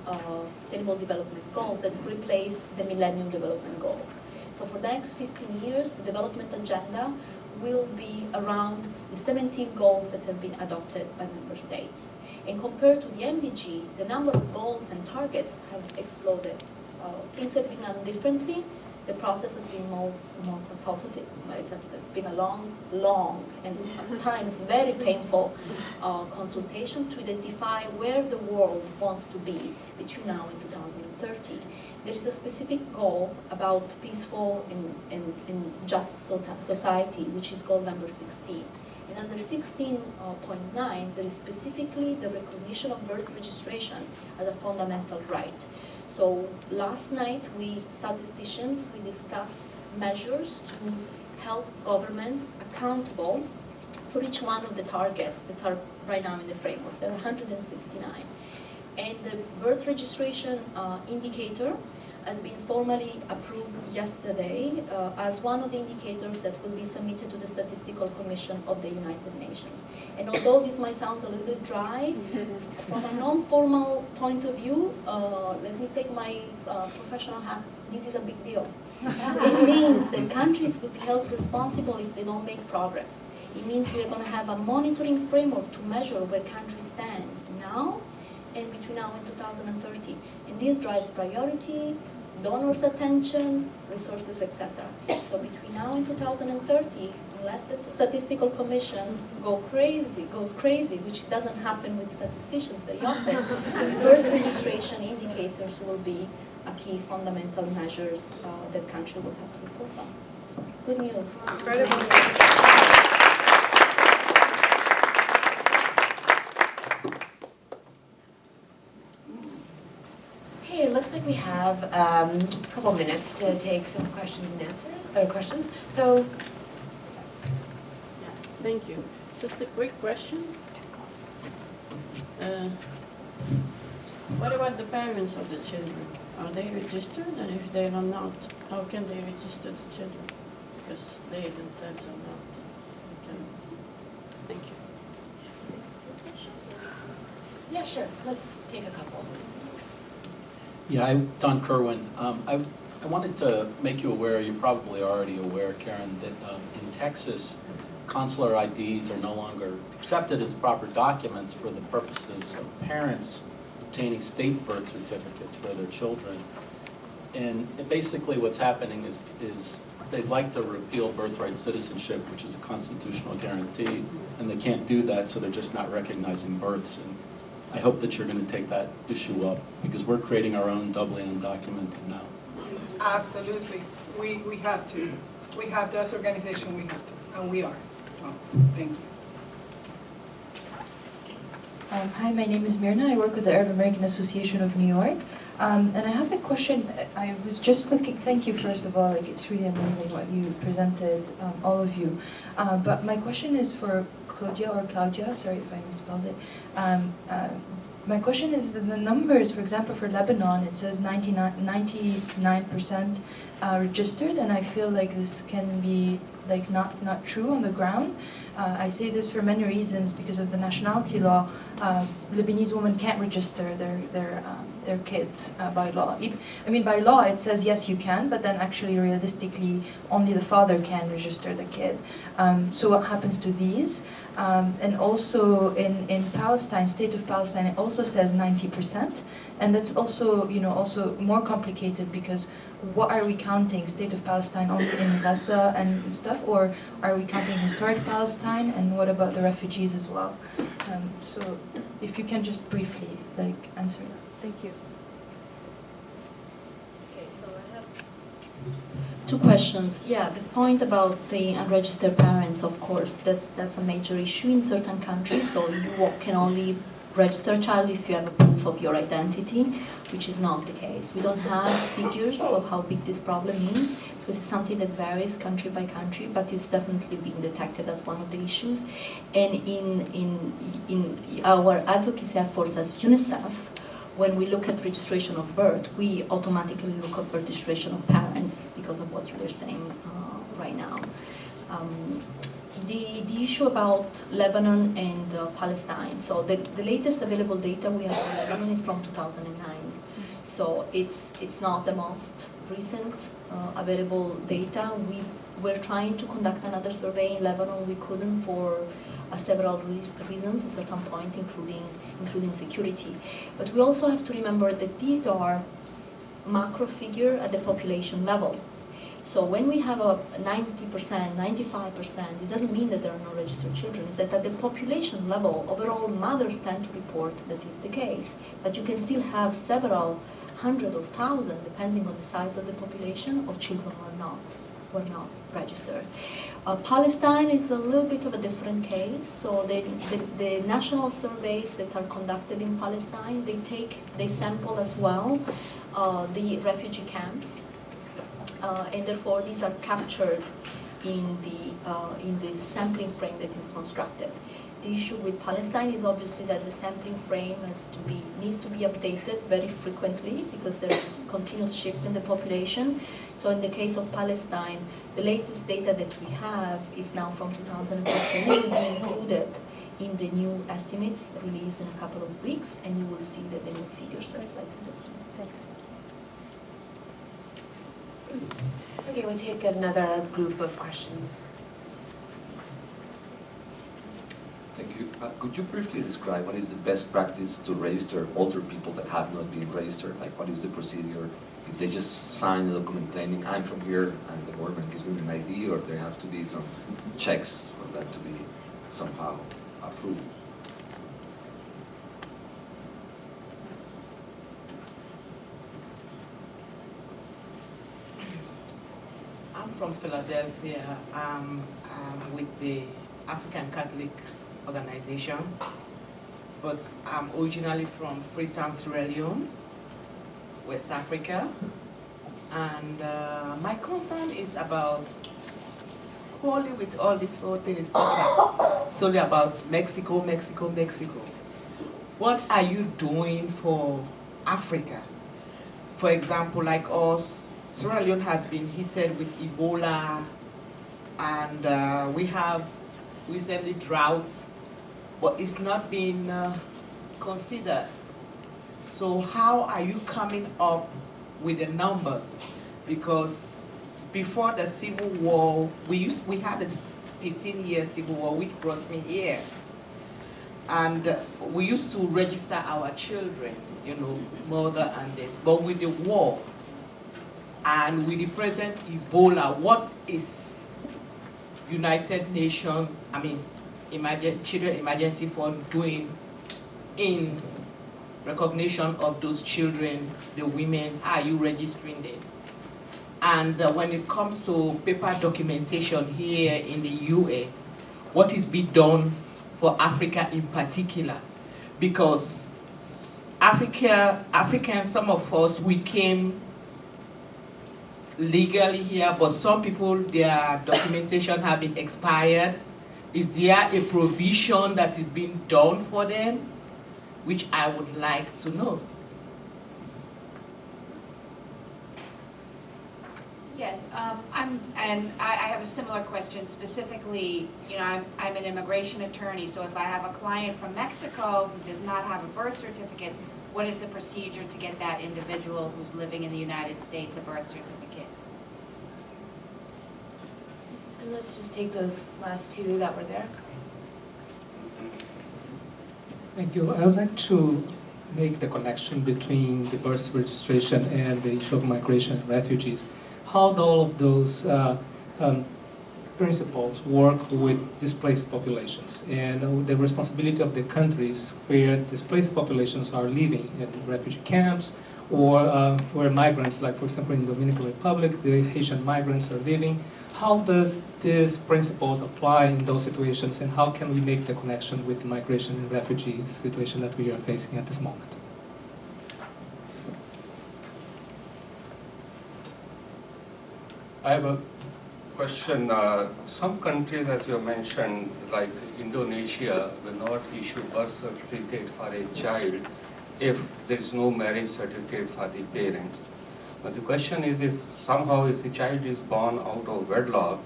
Sustainable Development Goals that replace the Millennium Development Goals. So for the next 15 years, the development agenda will be around the 17 goals that have been adopted by member states. And compared to the MDG, the number of goals and targets have exploded. Things have been done differently. The process has been more consultative. It's been a long, and at times very painful consultation to identify where the world wants to be between now and 2030. There is a specific goal about peaceful and just society, which is goal number 16. And under 16.9, there is specifically the recognition of birth registration as a fundamental right. So last night, we statisticians, we discussed measures to help governments accountable for each one of the targets that are right now in the framework. There are 169. And the birth registration indicator has been formally approved yesterday as one of the indicators that will be submitted to the Statistical Commission of the United Nations. And although this might sound a little bit dry, from a non-formal point of view, let me take my professional hat, this is a big deal. It means that countries will be held responsible if they don't make progress. It means we're going to have a monitoring framework to measure where country stands now and between now and 2030. And this drives priority, donors' attention, resources, etc. So between now and 2030, unless the Statistical Commission goes crazy, which doesn't happen with statisticians very often, birth registration indicators will be a key fundamental measures that country will have to report on. Good news. Incredible. Okay, it looks like we have a couple minutes to take some questions and answers, or questions. So, Thank you. Just a quick question. What about the parents of the children? Are they registered? And if they are not, how can they register the children? Because they themselves are not. Okay. Thank you. yeah, sure. Let's take a couple. Yeah, I'm Don Kerwin. I wanted to make you aware, you're probably already aware, Karen, that in Texas, consular IDs are no longer accepted as proper documents for the purposes of parents obtaining state birth certificates for their children. And basically what's happening is they'd like to repeal birthright citizenship, which is a constitutional guarantee, and they can't do that, so they're just not recognizing births. And I hope that you're going to take that issue up, because we're creating our own doubly undocumented now. Absolutely. We have to. We have to, as an organization, we have to. And we are. Well, thank you. Hi, my name is Mirna. I work with the Arab American Association of New York. And I have a question. I was just looking, thank you first of all, like it's really amazing what you presented, all of you. But my question is for Claudia, sorry if I misspelled it. my question is that the numbers, for example, for Lebanon, it says 99% registered, and I feel like this can be like not true on the ground. I say this for many reasons because of the nationality law. Lebanese women can't register their kids by law. I mean, by law it says yes you can, but then actually realistically only the father can register the kid. So what happens to these? And also in Palestine, state of Palestine, it also says 90%, and that's also also more complicated because what are we counting? State of Palestine only in Gaza and stuff, or are we counting historic Palestine? And what about the refugees as well? So if you can just briefly answer that. Thank you. Okay, so I have two questions. Yeah, the point about the unregistered parents, of course, that's a major issue in certain countries. So you can only register a child if you have a proof of your identity, which is not the case. We don't have figures of how big this problem is, because it's something that varies country by country, but it's definitely being detected as one of the issues. And in our advocacy efforts as UNICEF, when we look at registration of birth, we automatically look at registration of parents because of what you were saying right now. The issue about Lebanon and Palestine. So the latest available data we have for Lebanon is from 2009. So it's not the most recent available data. We were trying to conduct another survey in Lebanon. We couldn't for several reasons at a certain point, including security. But we also have to remember that these are macro figure at the population level. So when we have a 90%, 95%, it doesn't mean that there are no registered children. It's that at the population level, overall mothers tend to report that is the case. But you can still have several hundred or thousand, depending on the size of the population, of children who are not registered. Palestine is a little bit of a different case. So the national surveys that are conducted in Palestine, they sample as well the refugee camps. And therefore, these are captured in the sampling frame that is constructed. The issue with Palestine is obviously that the sampling frame needs to be updated very frequently because there is continuous shift in the population. So in the case of Palestine, the latest data that we have is now from 2014. It will be included in the new estimates released in a couple of weeks, and you will see that the new figures are slightly different. Thanks. Okay, we'll take another group of questions. Thank you. Could you briefly describe what is the best practice to register older people that have not been registered? Like, what is the procedure? If they just sign a document claiming I'm from here and the government gives them an ID, or there have to be some checks for that to be somehow approved? I'm from Philadelphia. I'm with the African Catholic Organization, but I'm originally from Freetown, Sierra Leone, West Africa. And my concern is about, probably with all this whole thing is solely about Mexico. What are you doing for Africa? For example, like us, Sierra Leone has been hit with Ebola, and we have recently droughts, but it's not been considered. So how are you coming up with the numbers? Because before the Civil War, we had a 15-year Civil War, which brought me here. And we used to register our children, mother and this. But with the war, and with the present Ebola, what is United Nations, Children Emergency Fund doing in recognition of those children, the women? How are you registering them? And when it comes to paper documentation here in the US, what is being done for Africa in particular? Because Africans, some of us, we came legally here, but some people, their documentation have been expired. Is there a provision that is being done for them? which I would like to know. Yes, I have a similar question. Specifically, I'm an immigration attorney, so if I have a client from Mexico who does not have a birth certificate, what is the procedure to get that individual who's living in the United States a birth certificate? And let's just take those last two that were there. Thank you. I would like to make the connection between the birth registration and the issue of migration and refugees. How do all of those principles work with displaced populations and the responsibility of the countries where displaced populations are living in refugee camps or where migrants, like for example in the Dominican Republic, the Haitian migrants are living. How does these principles apply in those situations, and how can we make the connection with the migration and refugee situation that we are facing at this moment? I have a question. Some countries, as you mentioned, like Indonesia, will not issue birth certificate for a child if there is no marriage certificate for the parents. But the question is, if the child is born out of wedlock,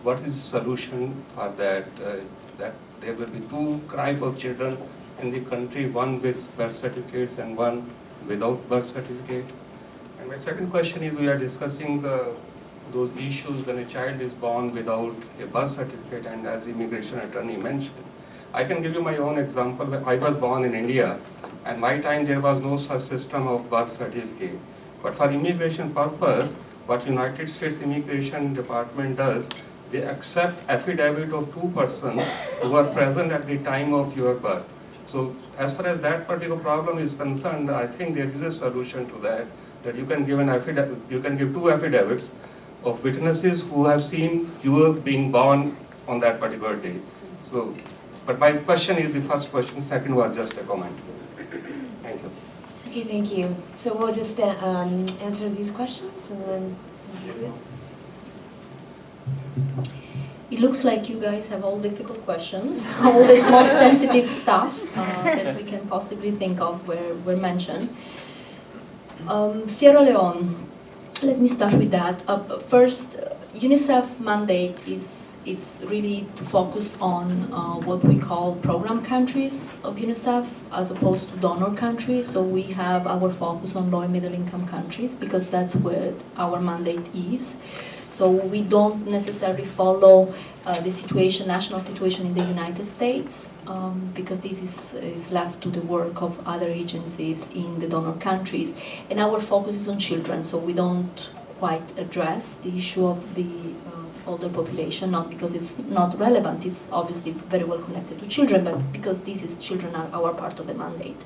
what is the solution for that? That there will be two types of children in the country, one with birth certificates and one without birth certificate. And my second question is, we are discussing those issues when a child is born without a birth certificate, and as immigration attorney mentioned, I can give you my own example. I was born in India, and my time there was no such system of birth certificate. But for immigration purpose, what United States Immigration Department does, they accept affidavit of two persons who are present at the time of your birth. So as far as that particular problem is concerned, I think there is a solution to that you can give an affidavit, you can give two affidavits of witnesses who have seen you being born on that particular day. So, but my question is the first question, second was just a comment. Thank you. Okay, thank you. So we'll just answer these questions and then. It looks like you guys have all difficult questions. All the most sensitive stuff that we can possibly think of were mentioned. Sierra Leone, let me start with that. First, UNICEF mandate is really to focus on what we call program countries of UNICEF as opposed to donor countries. So we have our focus on low and middle income countries because that's where our mandate is. So we don't necessarily follow the situation, national situation in the United States, because this is left to the work of other agencies in the donor countries. And our focus is on children, so we don't quite address the issue of the older population, not because it's not relevant, it's obviously very well connected to children, but because children are our part of the mandate.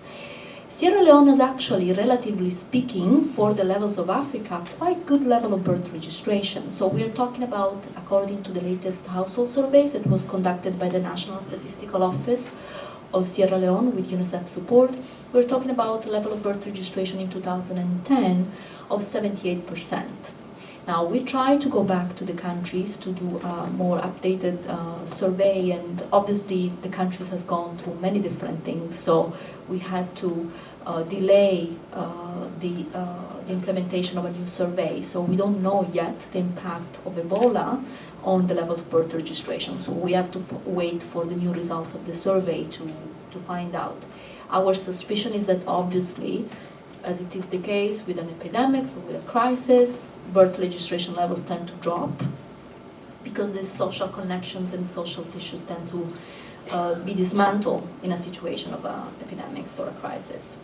Sierra Leone is actually, relatively speaking, for the levels of Africa, quite good level of birth registration. So we are talking about, according to the latest household surveys that was conducted by the National Statistical Office of Sierra Leone with UNICEF support, we're talking about a level of birth registration in 2010 of 78%. Now, we try to go back to the countries to do a more updated survey, and obviously the countries has gone through many different things, so we had to delay the implementation of a new survey. So we don't know yet the impact of Ebola on the level of birth registration. So we have to wait for the new results of the survey to find out. Our suspicion is that obviously, as it is the case with an epidemic, so with a crisis, birth registration levels tend to drop because the social connections and social tissues tend to be dismantled in a situation of epidemics or a crisis.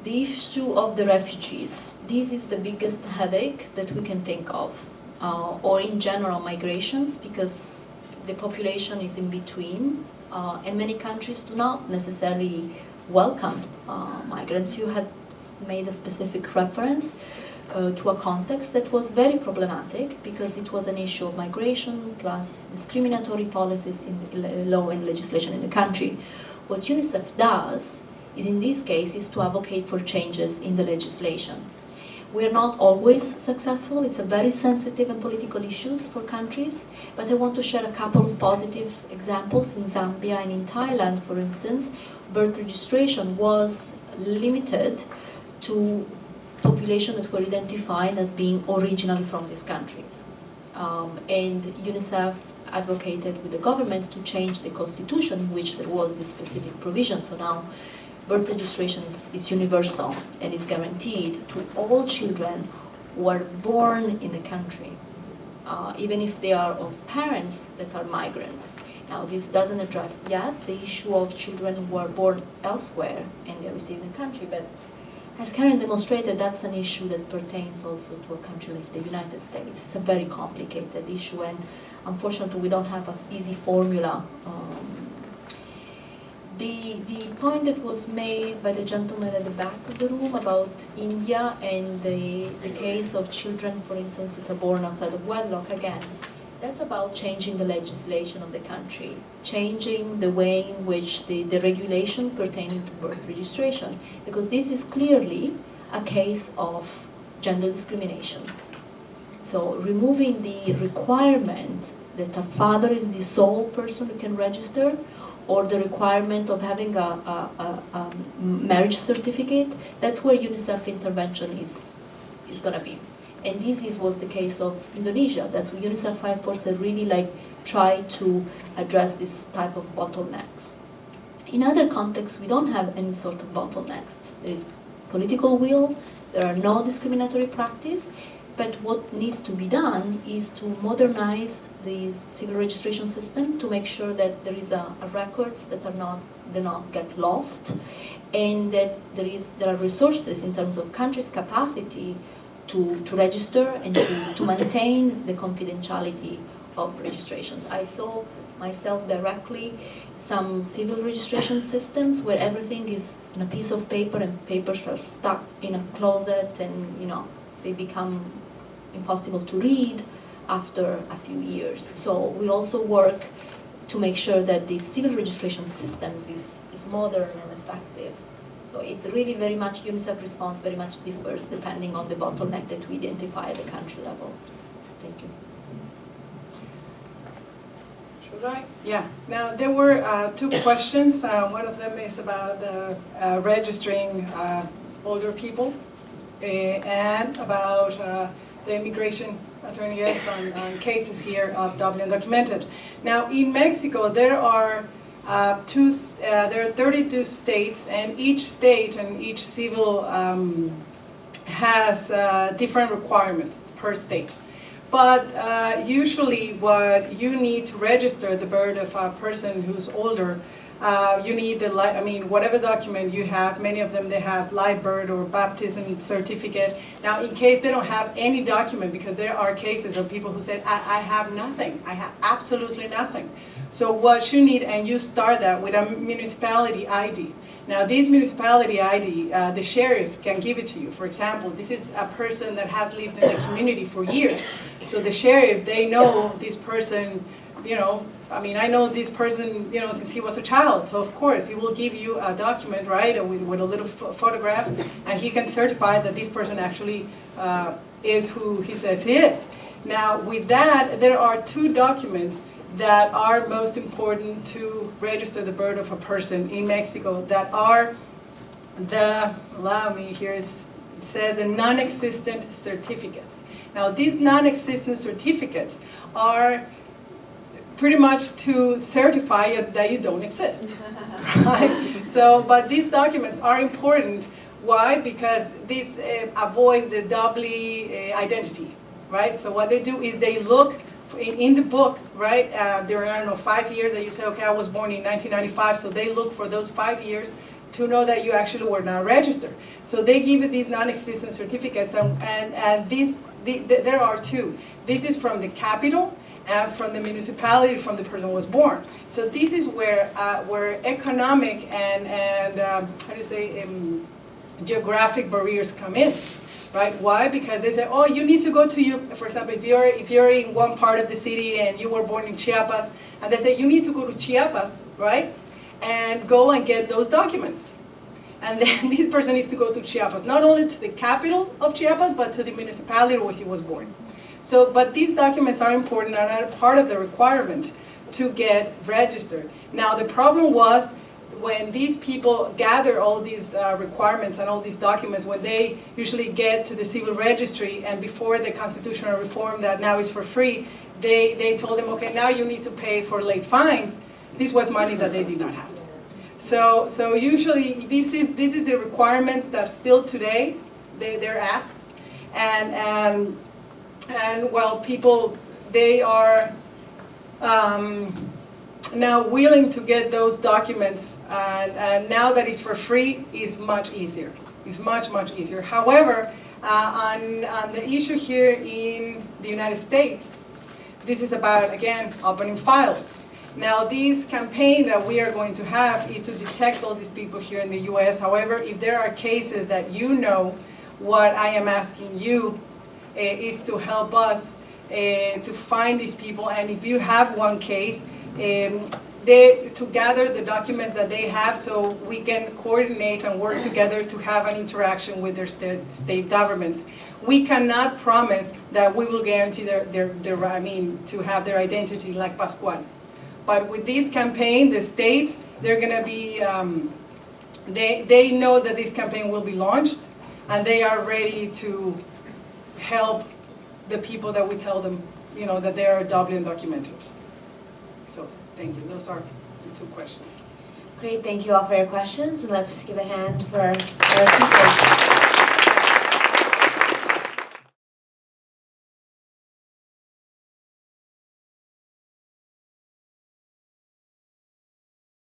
The issue of the refugees, this is the biggest headache that we can think of, or in general migrations, because the population is in between, and many countries do not necessarily welcome migrants. You had made a specific reference to a context that was very problematic because it was an issue of migration plus discriminatory policies in the law and legislation in the country. What UNICEF does is, in this case, is to advocate for changes in the legislation. We're not always successful. It's a very sensitive and political issues for countries, but I want to share a couple of positive examples. In Zambia and in Thailand, for instance, birth registration was limited to population that were identified as being originally from these countries. And UNICEF advocated with the governments to change the constitution in which there was this specific provision. So now birth registration is universal and is guaranteed to all children who are born in the country, even if they are of parents that are migrants. Now, this doesn't address yet the issue of children who are born elsewhere and they are received in the country, but as Karen demonstrated, that's an issue that pertains also to a country like the United States. It's a very complicated issue, and unfortunately, we don't have an easy formula. The point that was made by the gentleman at the back of the room about India and the case of children, for instance, that are born outside of wedlock, again, that's about changing the legislation of the country, changing the way in which the regulation pertaining to birth registration, because this is clearly a case of gender discrimination. So removing the requirement that a father is the sole person who can register, or the requirement of having a marriage certificate, that's where UNICEF intervention is going to be. And this was the case of Indonesia. That's where UNICEF Fire Force really tried to address this type of bottlenecks. In other contexts, we don't have any sort of bottlenecks. There is political will, there are no discriminatory practice, but what needs to be done is to modernize the civil registration system to make sure that there is a records that do not get lost, and that there are resources in terms of countries' capacity to register and to maintain the confidentiality of registrations. I saw myself directly some civil registration systems where everything is on a piece of paper and papers are stuck in a closet, and they become impossible to read after a few years. So we also work to make sure that the civil registration systems is modern and effective. So it really very much, UNICEF response very much differs depending on the bottleneck that we identify at the country level. Thank you. Should I? Yeah. Now, there were two questions. One of them is about registering older people and about the immigration attorney on cases here of double undocumented. Now, in Mexico, there are 32 states, and each state and each civil has different requirements per state. But usually what you need to register the birth of a person who's older, you need whatever document you have. Many of them, they have live birth or baptism certificate. Now, in case they don't have any document, because there are cases of people who said, I have nothing, I have absolutely nothing. So what you need, and you start that with a municipality ID. Now, this municipality ID, the sheriff can give it to you. For example, this is a person that has lived in the community for years. So the sheriff, they know this person, I know this person, since he was a child. So of course, he will give you a document, right, with a little photograph, and he can certify that this person actually is who he says he is. Now, with that, there are two documents that are most important to register the birth of a person in Mexico that are it says the non-existent certificates. Now, these non-existent certificates are pretty much to certify that you don't exist, right? So, but these documents are important. Why? Because this avoids the double identity, right? So what they do is they look in the books, right? There are 5 years that you say, okay, I was born in 1995, so they look for those 5 years to know that you actually were not registered. So they give you these non-existent certificates, and there are two. This is from the capital, and from the municipality from the person who was born. So this is where economic and geographic barriers come in, right? Why? Because they say, oh, you need to go to for example, if you're in one part of the city and you were born in Chiapas, and they say you need to go to Chiapas, right? And go and get those documents. And then this person needs to go to Chiapas, not only to the capital of Chiapas, but to the municipality where he was born. So, but these documents are important and are part of the requirement to get registered. Now, the problem was when these people gather all these requirements and all these documents, when they usually get to the civil registry, and before the constitutional reform that now is for free, they told them, okay, now you need to pay for late fines. This was money that they did not have. So usually this is the requirements that still today they're asked, and well, people, they are now willing to get those documents, and now that it's for free, is much easier. It's much easier. However, on the issue here in the United States, this is about, again, opening files. Now, this campaign that we are going to have is to detect all these people here in the US. However, if there are cases that you know, what I am asking you is to help us to find these people. And if you have one case, to gather the documents that they have so we can coordinate and work together to have an interaction with their state governments. We cannot promise that we will guarantee to have their identity like Pascual. But with this campaign, the states, they're going to be, they know that this campaign will be launched, and they are ready to help the people that we tell them, that they are doubly undocumented. So, thank you. Those are the 2 questions. Great, thank you all for your questions, and let's give a hand for our speakers.